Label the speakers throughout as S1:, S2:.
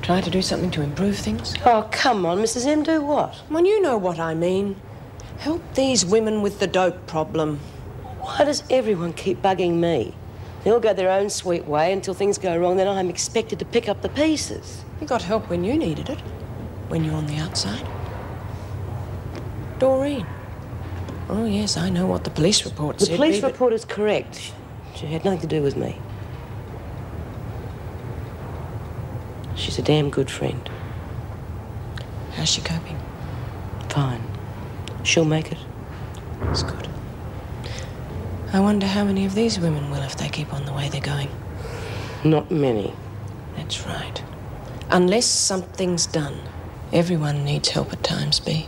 S1: Try to do something to improve things?
S2: Oh, come on, Mrs. M, do what?
S1: Well, you know what I mean. Help these women with the dope problem.
S2: Why does everyone keep bugging me? They all go their own sweet way until things go wrong, then I'm expected to pick up the pieces.
S1: You got help when you needed it, when you're on the outside. Doreen. Oh, yes, I know what the police report said.
S2: The police report is correct. She had nothing to do with me. She's a damn good friend.
S1: How's she coping?
S2: Fine. She'll make it.
S1: That's good. I wonder how many of these women will if they keep on the way they're going.
S2: Not many.
S1: That's right. Unless something's done, everyone needs help at times, Bea.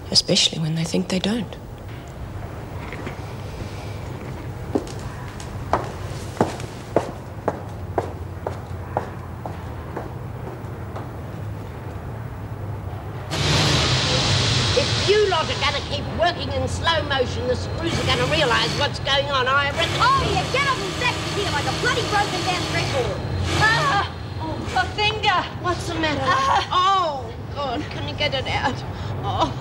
S1: Especially when they think they don't.
S3: If you lot are going to keep working in slow motion, the screws are going to realise what's going on, I reckon.
S4: Oh, you get up and back here like a bloody broken down record. Ah! Oh, my finger.
S3: What's the matter? Oh, God, can you get it out? Oh,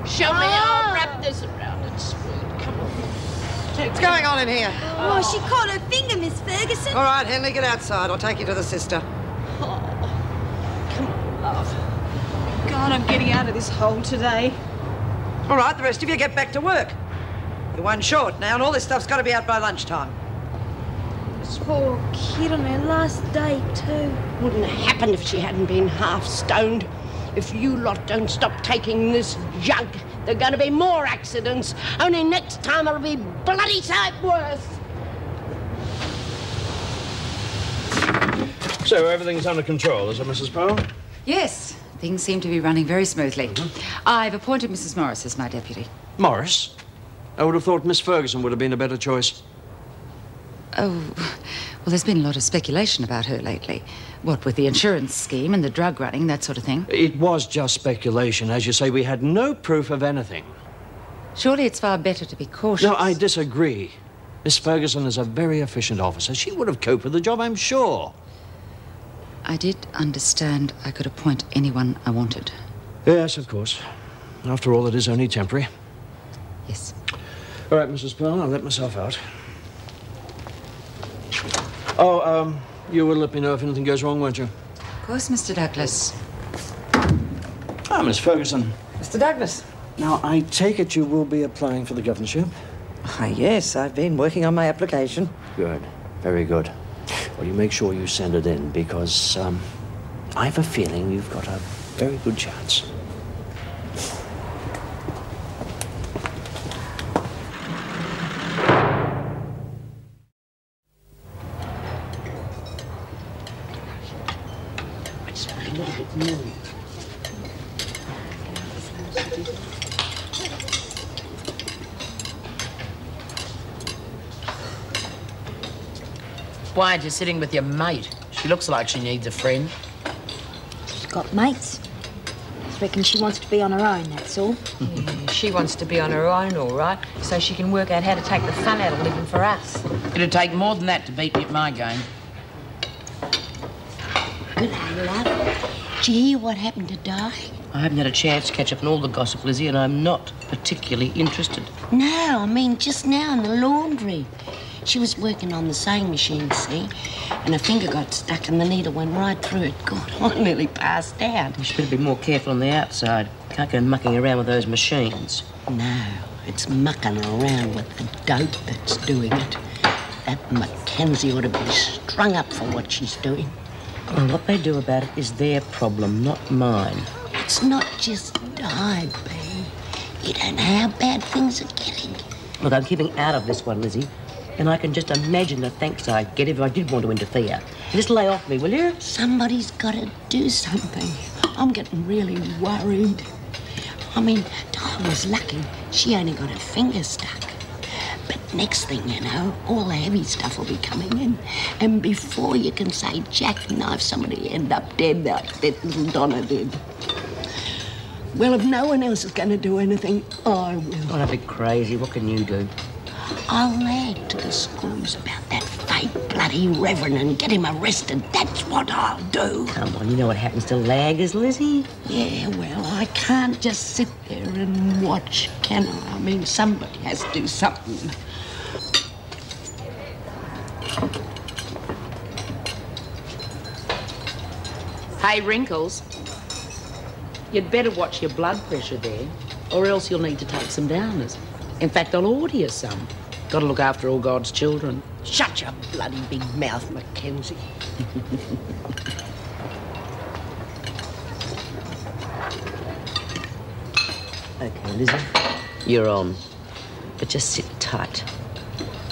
S3: show me. I'll wrap this around its screwed. Come on.
S5: What's going on in here?
S4: Oh, she caught her finger, Miss Ferguson.
S5: All right, Henley, get outside. I'll take you to the sister.
S3: Come on, love.
S4: God, I'm getting out of this hole today.
S5: All right, the rest of you get back to work. You're one short now, and all this stuff's got to be out by lunchtime.
S4: This poor kid on her last day, too.
S3: Wouldn't have happened if she hadn't been half stoned. If you lot don't stop taking this junk, there are going to be more accidents. Only next time it'll be bloody sight worse.
S6: So everything's under control, is it, Mrs. Powell?
S7: Yes, things seem to be running very smoothly. I've appointed Mrs. Morris as my deputy.
S6: Morris? I would have thought Miss Ferguson would have been a better choice.
S7: Oh, well, there's been a lot of speculation about her lately. What with the insurance scheme and the drug running, that sort of thing.
S6: It was just speculation. As you say, we had no proof of anything.
S7: Surely it's far better to be cautious.
S6: No, I disagree. Miss Ferguson is a very efficient officer. She would have coped with the job, I'm sure.
S7: I did understand I could appoint anyone I wanted.
S6: Yes, of course. After all, it is only temporary.
S7: Yes.
S6: All right, Mrs. Powell, I'll let myself out. Oh, you will let me know if anything goes wrong, won't you?
S7: Of course, Mr. Douglas.
S6: Ah, Miss Ferguson.
S5: Mr. Douglas.
S6: Now, I take it you will be applying for the governorship?
S5: Yes, I've been working on my application.
S6: Good. Very good. Well, you make sure you send it in, because, I have a feeling you've got a very good chance.
S8: Why aren't you sitting with your mate? She looks like she needs a friend.
S4: She's got mates. I reckon she wants to be on her own, that's all.
S9: Yeah, she wants to be on her own, all right, so she can work out how to take the fun out of living for us.
S8: It'd take more than that to beat me at my game.
S3: Good day, love. Did you hear what happened to Di?
S8: I haven't had a chance to catch up on all the gossip, Lizzie, and I'm not particularly interested.
S3: No, I mean just now in the laundry. She was working on the sewing machine, see? And her finger got stuck and the needle went right through it. God, I nearly passed out.
S8: You should better be more careful on the outside. Can't go mucking around with those machines.
S3: No, it's mucking around with the dope that's doing it. That Mackenzie ought to be strung up for what she's doing.
S8: Well, what they do about it is their problem, not mine.
S3: It's not just Di, Bea. You don't know how bad things are getting.
S8: Look, I'm keeping out of this one, Lizzie. And I can just imagine the thanks I'd get if I did want to interfere. Just lay off me, will you?
S3: Somebody's got to do something. I'm getting really worried. I mean, Di was lucky. She only got her finger stuck. But next thing you know, all the heavy stuff will be coming in. And before you can say jackknife, somebody will end up dead like that little Donna did. Well, if no one else is going to do anything, I will.
S8: Oh, don't be crazy. What can you do?
S3: I'll add to the screws about that fake great bloody reverend and get him arrested. That's what I'll do.
S8: Come on, you know what happens to laggers, Lizzie?
S3: Yeah, well, I can't just sit there and watch, can I? I mean, somebody has to do something.
S8: Hey, Wrinkles, you'd better watch your blood pressure there, or else you'll need to take some downers. In fact, I'll order you some. Got to look after all God's children.
S3: Shut your bloody big mouth, Mackenzie.
S8: Okay, Lizzie, you're on. But just sit tight.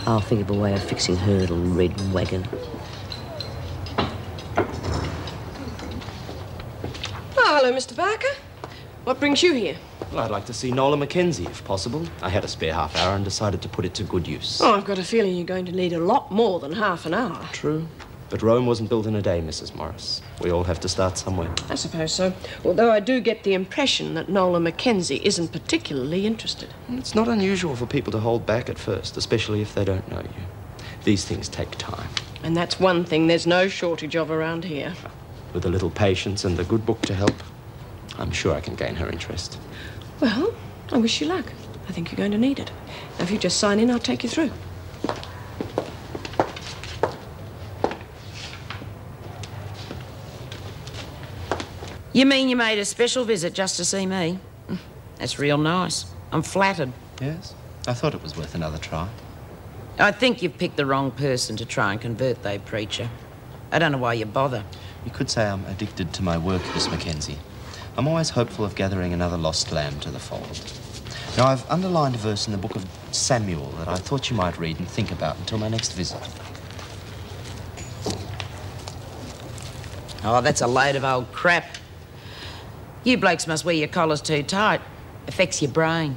S8: I'll think of a way of fixing her little red wagon.
S1: Oh, hello, Mr. Barker. What brings you here?
S10: Well, I'd like to see Nola Mackenzie, if possible. I had a spare half hour and decided to put it to good use.
S1: Oh, I've got a feeling you're going to need a lot more than half an hour.
S10: True. But Rome wasn't built in a day, Mrs. Morris. We all have to start somewhere.
S1: I suppose so. Although I do get the impression that Nola Mackenzie isn't particularly interested.
S10: It's not unusual for people to hold back at first, especially if they don't know you. These things take time.
S1: And that's one thing there's no shortage of around here.
S10: With a little patience and a good book to help, I'm sure I can gain her interest.
S1: Well, I wish you luck. I think you're going to need it. Now, if you just sign in, I'll take you through.
S8: You mean you made a special visit just to see me? That's real nice. I'm flattered.
S10: Yes? I thought it was worth another try.
S8: I think you've picked the wrong person to try and convert, though, preacher. I don't know why you bother.
S10: You could say I'm addicted to my work, Miss Mackenzie. I'm always hopeful of gathering another lost lamb to the fold. Now, I've underlined a verse in the book of Samuel that I thought you might read and think about until my next visit.
S8: Oh, that's a load of old crap. You blokes must wear your collars too tight. Affects your brain.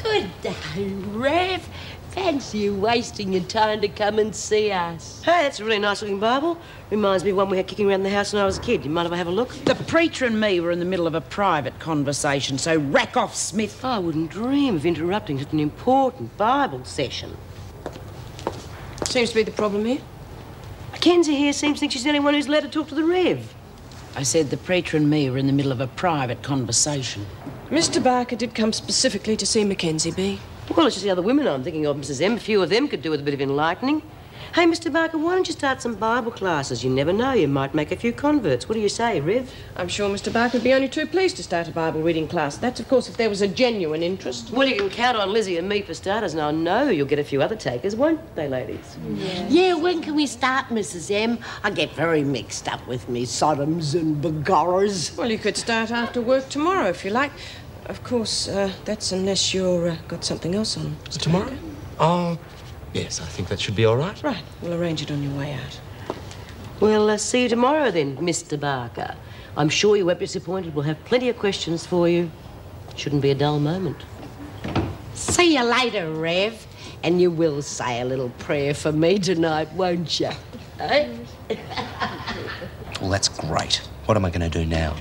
S3: Good day, Rev. Fancy you wasting your time to come and see us.
S2: Hey, that's a really nice-looking Bible. Reminds me of one we had kicking around the house when I was a kid. You mind if I have a look?
S8: The preacher and me were in the middle of a private conversation, so rack off, Smith.
S2: I wouldn't dream of interrupting such an important Bible session.
S1: Seems to be the problem here.
S2: Mackenzie here seems to think she's the only one who's allowed to talk to the Rev.
S8: I said the preacher and me were in the middle of a private conversation.
S1: Mr. Barker did come specifically to see Mackenzie, B.
S2: Well, it's just the other women I'm thinking of, Mrs. M. A few of them could do with a bit of enlightening. Hey, Mr. Barker, why don't you start some Bible classes? You never know, you might make a few converts. What do you say, Rev?
S1: I'm sure Mr. Barker would be only too pleased to start a Bible reading class. That's, of course, if there was a genuine interest.
S2: Well, you can count on Lizzie and me for starters, and I know you'll get a few other takers, won't they, ladies?
S3: Yeah, when can we start, Mrs. M? I get very mixed up with me Sodoms and Begorras.
S1: Well, you could start after work tomorrow, if you like. Of course, that's unless you're got something else on. Mr.
S10: Tomorrow?
S1: Barker.
S10: Oh, yes, I think that should be all right.
S1: Right, we'll arrange it on your way out.
S2: We'll see you tomorrow then, Mr. Barker. I'm sure you won't be disappointed. We'll have plenty of questions for you. Shouldn't be a dull moment.
S3: See you later, Rev. And you will say a little prayer for me tonight, won't you? Eh?
S10: Well, that's great. What am I going to do now?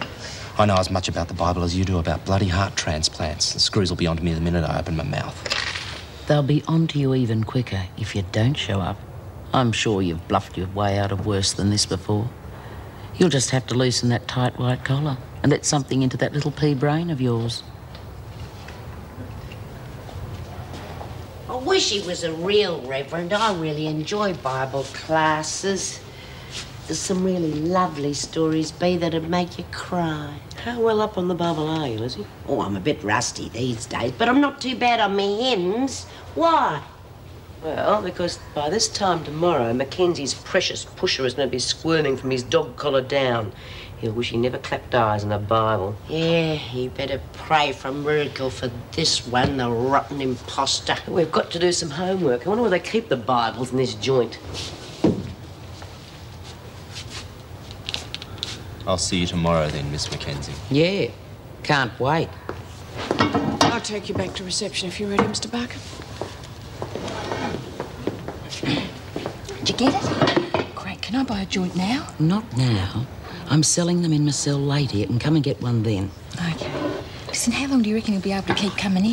S10: I know as much about the Bible as you do about bloody heart transplants. The screws will be onto me the minute I open my mouth.
S8: They'll be onto you even quicker if you don't show up. I'm sure you've bluffed your way out of worse than this before. You'll just have to loosen that tight white collar and let something into that little pea brain of yours.
S3: I wish he was a real reverend. I really enjoy Bible classes. There's some really lovely stories, B, that'd make you cry.
S2: How well up on the Bible are you, Lizzie?
S3: Oh, I'm a bit rusty these days, but I'm not too bad on me hymns. Why?
S2: Well, because by this time tomorrow, Mackenzie's precious pusher is going to be squirming from his dog collar down. He'll wish he never clapped eyes on a Bible.
S3: Yeah, he better pray for a miracle for this one, the rotten imposter.
S2: We've got to do some homework. I wonder where they keep the Bibles in this joint.
S10: I'll see you tomorrow then, Miss Mackenzie.
S8: Yeah, can't wait.
S1: I'll take you back to reception if you're ready, Mr. Barker.
S7: Did you get it? Great. Can I buy a joint now?
S8: Not now. I'm selling them in my cell later. You can come and get one then.
S7: Okay. Listen, how long do you reckon you'll be able to keep coming in?